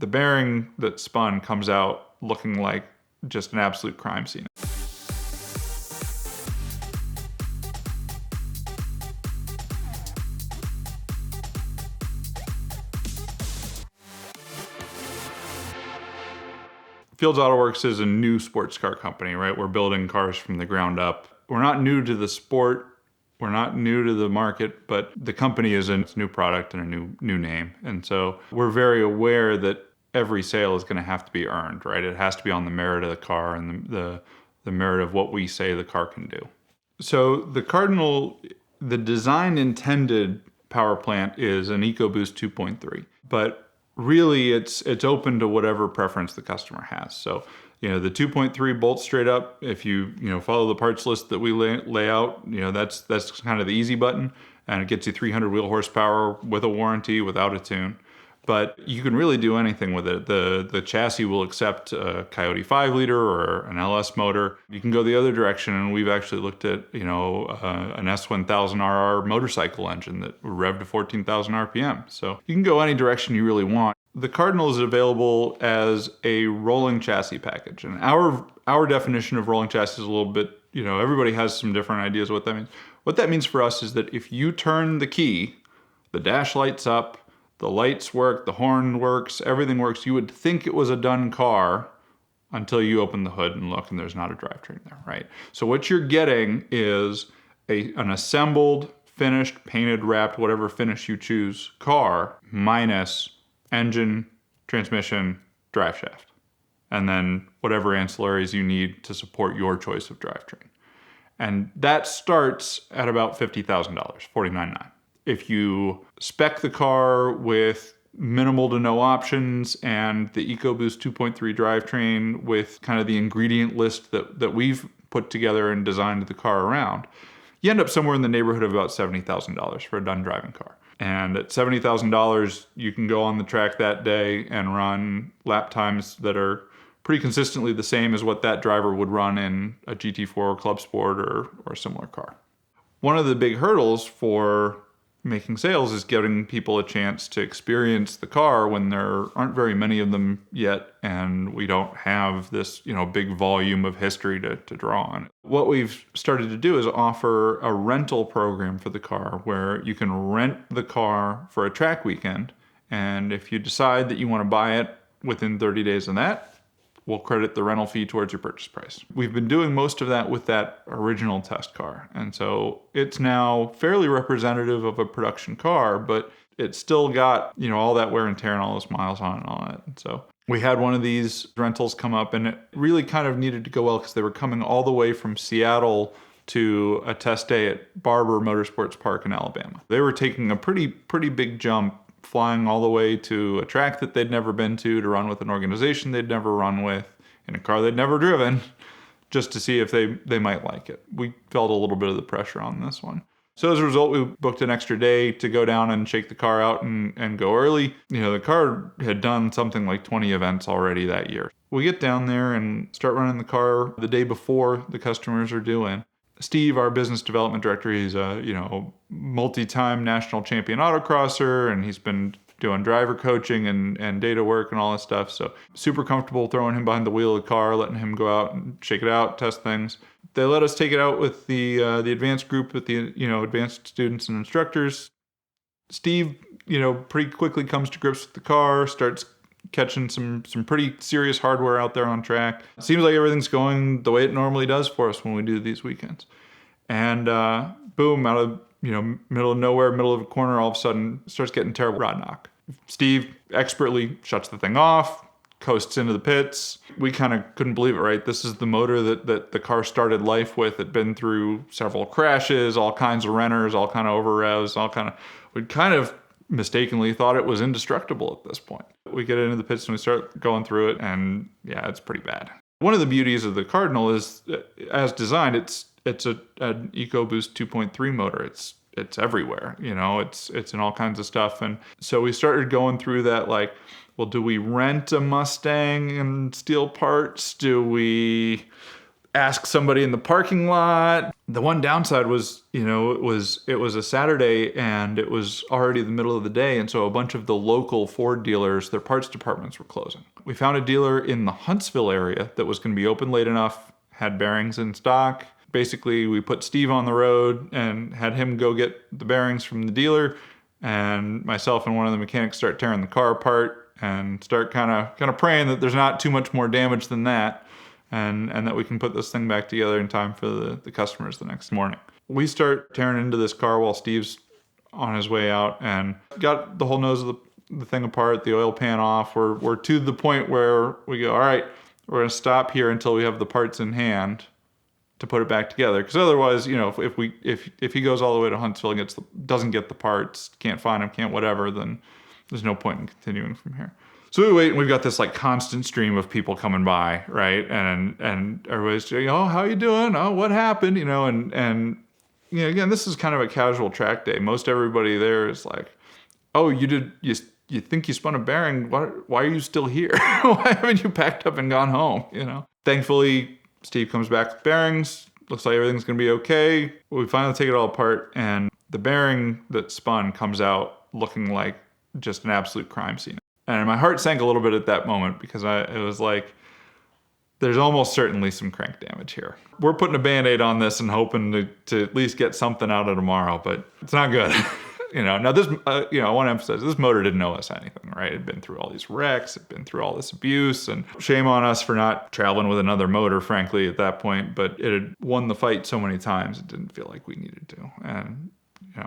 The bearing that spun comes out looking like just an absolute crime scene. Fields Auto Works is a new sports car company, right? We're building cars from the ground up. We're not new to the sport. We're not new to the market, but the company is a new product and a new name. And so we're very aware that every sale is going to have to be earned, right? It has to be on the merit of the car and the merit of what we say the car can do. So the Cardinal, the design intended power plant is an EcoBoost 2.3, but really it's open to whatever preference the customer has. So, the 2.3 bolts straight up. If you follow the parts list that we lay out, that's kind of the easy button, and it gets you 300 wheel horsepower with a warranty, without a tune. But you can really do anything with it. The chassis will accept a Coyote 5-liter or an LS motor. You can go the other direction, and we've actually looked at an S1000RR motorcycle engine that rev to 14,000 RPM. So you can go any direction you really want. The Cardinal is available as a rolling chassis package, and our definition of rolling chassis is a little bit, everybody has some different ideas of what that means. What that means for us is that if you turn the key, the dash lights up, the lights work, the horn works, everything works. You would think it was a done car until you open the hood and look, and there's not a drivetrain there, right? So what you're getting is an assembled, finished, painted, wrapped, whatever finish you choose, car minus engine, transmission, drive shaft, and then whatever ancillaries you need to support your choice of drivetrain. And that starts at about $50,000, $49,900. If you spec the car with minimal to no options and the EcoBoost 2.3 drivetrain with kind of the ingredient list that we've put together and designed the car around, you end up somewhere in the neighborhood of about $70,000 for a done driving car. And at $70,000, you can go on the track that day and run lap times that are pretty consistently the same as what that driver would run in a GT4 Club Sport or a similar car. One of the big hurdles for making sales is getting people a chance to experience the car when there aren't very many of them yet, and we don't have this big volume of history to draw on. What we've started to do is offer a rental program for the car where you can rent the car for a track weekend, and if you decide that you want to buy it within 30 days of that, we'll credit the rental fee towards your purchase price. We've been doing most of that with that original test car. And so it's now fairly representative of a production car, but it's still got, all that wear and tear and all those miles on and all that. And so we had one of these rentals come up, and it really kind of needed to go well because they were coming all the way from Seattle to a test day at Barber Motorsports Park in Alabama. They were taking a pretty big jump, flying all the way to a track that they'd never been to run with an organization they'd never run with, in a car they'd never driven, just to see if they might like it. We felt a little bit of the pressure on this one. So as a result, we booked an extra day to go down and shake the car out and go early. The car had done something like 20 events already that year. We get down there and start running the car the day before the customers are due in. Steve, our business development director, he's a multi-time national champion autocrosser, and he's been doing driver coaching and data work and all this stuff. So super comfortable throwing him behind the wheel of the car, letting him go out and shake it out, test things. They let us take it out with the advanced group, with the advanced students and instructors. Steve, pretty quickly comes to grips with the car, starts catching some pretty serious hardware out there on track. It seems like everything's going the way it normally does for us when we do these weekends. And boom, out of middle of nowhere, middle of a corner, all of a sudden starts getting terrible rod knock. Steve expertly shuts the thing off, coasts into the pits. We kind of couldn't believe it, right? This is the motor that the car started life with. It'd been through several crashes, all kinds of renters, all kind of over revs, we'd kind of mistakenly thought it was indestructible at this point. We get into the pits and we start going through it, and yeah, it's pretty bad. One of the beauties of the Cardinal is, as designed, it's an EcoBoost 2.3 motor. It's everywhere, it's in all kinds of stuff. And so we started going through that, like, well, do we rent a Mustang and steal parts? Do we ask somebody in the parking lot. The one downside was, it was a Saturday and it was already the middle of the day. And so a bunch of the local Ford dealers, their parts departments were closing. We found a dealer in the Huntsville area that was going to be open late enough, had bearings in stock. Basically, we put Steve on the road and had him go get the bearings from the dealer, and myself and one of the mechanics start tearing the car apart and start kind of praying that there's not too much more damage than that, and that we can put this thing back together in time for the customers the next morning. We start tearing into this car while Steve's on his way out and got the whole nose of the thing apart, the oil pan off. We're to the point where we go, all right, we're going to stop here until we have the parts in hand to put it back together, because otherwise, if he goes all the way to Huntsville and doesn't get the parts, can't find them, can't whatever, then there's no point in continuing from here. So we wait, and we've got this like constant stream of people coming by, right? And everybody's saying, "Oh, how you doing? Oh, what happened?" And again, this is kind of a casual track day. Most everybody there is like, "Oh, you think you spun a bearing? Why are you still here? Why haven't you packed up and gone home?" Thankfully, Steve comes back with bearings. Looks like everything's going to be okay. We finally take it all apart, and the bearing that spun comes out looking like just an absolute crime scene. And my heart sank a little bit at that moment, because it was like, there's almost certainly some crank damage here. We're putting a Band-Aid on this and hoping to at least get something out of tomorrow, but it's not good. Now this, I want to emphasize, this motor didn't owe us anything, right? It'd been through all these wrecks, it'd been through all this abuse, and shame on us for not traveling with another motor, frankly, at that point, but it had won the fight so many times, it didn't feel like we needed to. And,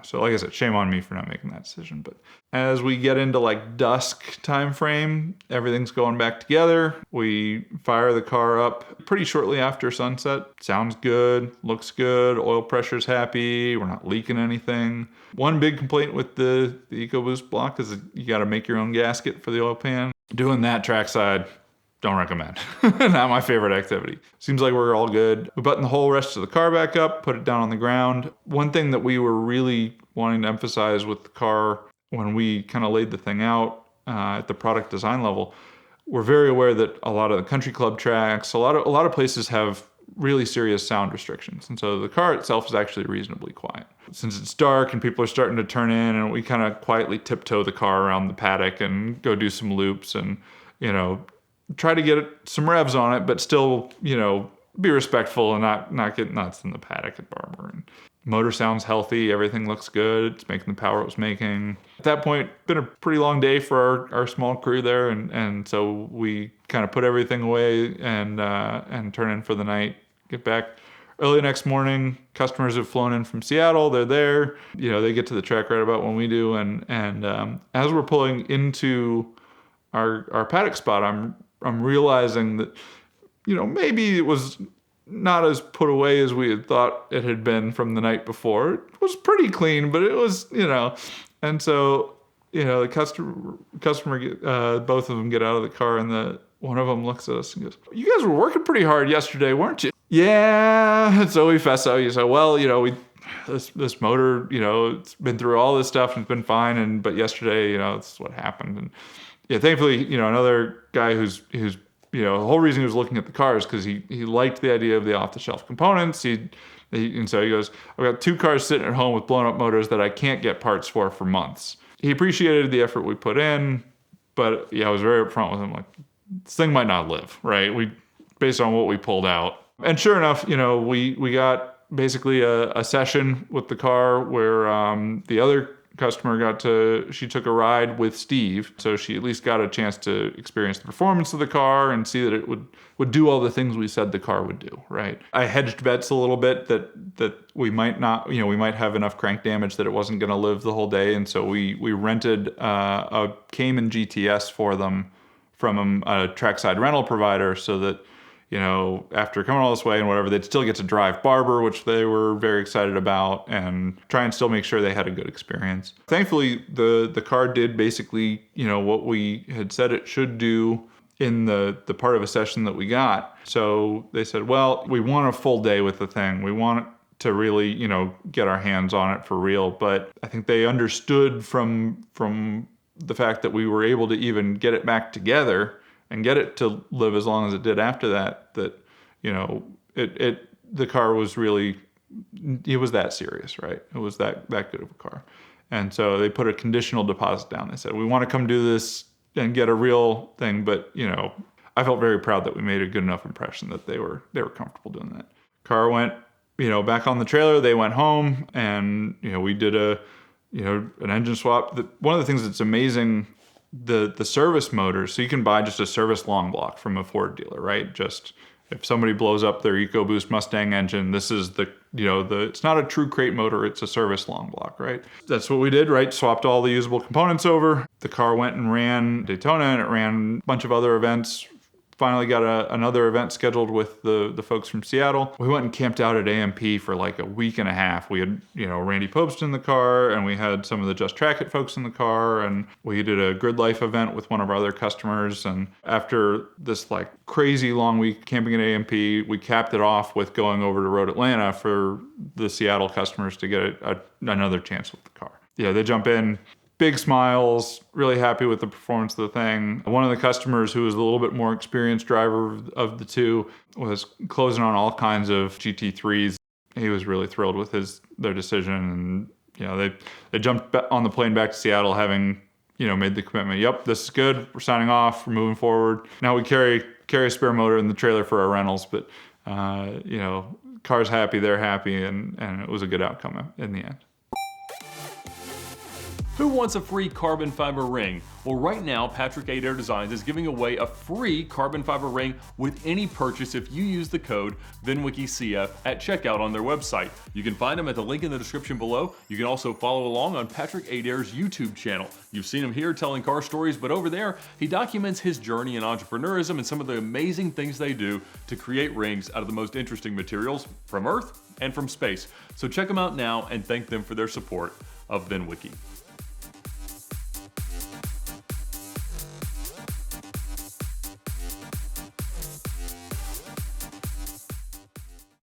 so like I said, shame on me for not making that decision. But as we get into like dusk time frame, everything's going back together. We fire the car up pretty shortly after sunset. Sounds good, looks good, oil pressure's happy, we're not leaking anything. One big complaint with the EcoBoost block is that you got to make your own gasket for the oil pan. Doing that trackside, don't recommend. Not my favorite activity. Seems like we're all good. We button the whole rest of the car back up, put it down on the ground. One thing that we were really wanting to emphasize with the car when we kind of laid the thing out at the product design level, we're very aware that a lot of the country club tracks, a lot of places have really serious sound restrictions. And so the car itself is actually reasonably quiet. Since it's dark and people are starting to turn in, and we kind of quietly tiptoe the car around the paddock and go do some loops and, try to get some revs on it, but still, be respectful and not get nuts in the paddock at Barber. And motor sounds healthy. Everything looks good. It's making the power it was making. At that point, been a pretty long day for our small crew there. And so we kind of put everything away and turn in for the night, get back early next morning. Customers have flown in from Seattle. They're there. They get to the track right about when we do. And as we're pulling into our paddock spot, I'm realizing that, maybe it was not as put away as we had thought it had been from the night before. It was pretty clean, but it was, and so, the customer, both of them get out of the car, and one of them looks at us and goes, "You guys were working pretty hard yesterday, weren't you?" Yeah. So we fess out. You say, "Well, this motor, it's been through all this stuff and it's been fine. But yesterday, this is what happened." And yeah, thankfully, another guy who's the whole reason he was looking at the car is because he liked the idea of the off-the-shelf components. And so he goes, "I've got 2 cars sitting at home with blown-up motors that I can't get parts for months." He appreciated the effort we put in, but I was very upfront with him, like, this thing might not live, right? Based on what we pulled out. And sure enough, we got basically a session with the car where the other customer she took a ride with Steve, so she at least got a chance to experience the performance of the car and see that it would do all the things we said the car would do, right? I hedged bets a little bit that we might not, we might have enough crank damage that it wasn't going to live the whole day, and so we rented a Cayman GTS for them from a Trackside Rental provider, so that after coming all this way and whatever, they'd still get to drive Barber, which they were very excited about, and try and still make sure they had a good experience. Thankfully, the car did basically, what we had said it should do in the part of a session that we got. So they said, well, we want a full day with the thing. We want to really, get our hands on it for real. But I think they understood from the fact that we were able to even get it back together and get it to live as long as it did after that, The car was really, it was that serious, right? It was that good of a car. And so they put a conditional deposit down. They said, we want to come do this and get a real thing, but I felt very proud that we made a good enough impression that they were comfortable doing that. Car went, back on the trailer. They went home, and we did an engine swap. One of the things that's amazing, the service motors. So you can buy just a service long block from a Ford dealer, right? Just if somebody blows up their EcoBoost Mustang engine, this is it's not a true crate motor, it's a service long block, right? That's what we did, right? Swapped all the usable components over. The car went and ran Daytona, and it ran a bunch of other events. Finally got another event scheduled with the folks from Seattle. We went and camped out at AMP for like a week and a half. We had, Randy Pobst in the car, and we had some of the Just Track It folks in the car, and we did a Grid Life event with one of our other customers. And after this like crazy long week camping at AMP, we capped it off with going over to Road Atlanta for the Seattle customers to get another chance with the car. Yeah, they jump in. Big smiles, really happy with the performance of the thing. One of the customers, who was a little bit more experienced driver of the two, was closing on all kinds of GT3s. He was really thrilled with their decision, and they jumped on the plane back to Seattle, having made the commitment. Yep, this is good. We're signing off. We're moving forward. Now we carry a spare motor in the trailer for our rentals, but car's happy, they're happy, and it was a good outcome in the end. Who wants a free carbon fiber ring? Well, right now, Patrick Adair Designs is giving away a free carbon fiber ring with any purchase if you use the code VINwikiCF at checkout on their website. You can find them at the link in the description below. You can also follow along on Patrick Adair's YouTube channel. You've seen him here telling car stories, but over there, he documents his journey in entrepreneurism and some of the amazing things they do to create rings out of the most interesting materials from Earth and from space. So check them out now and thank them for their support of VINwiki.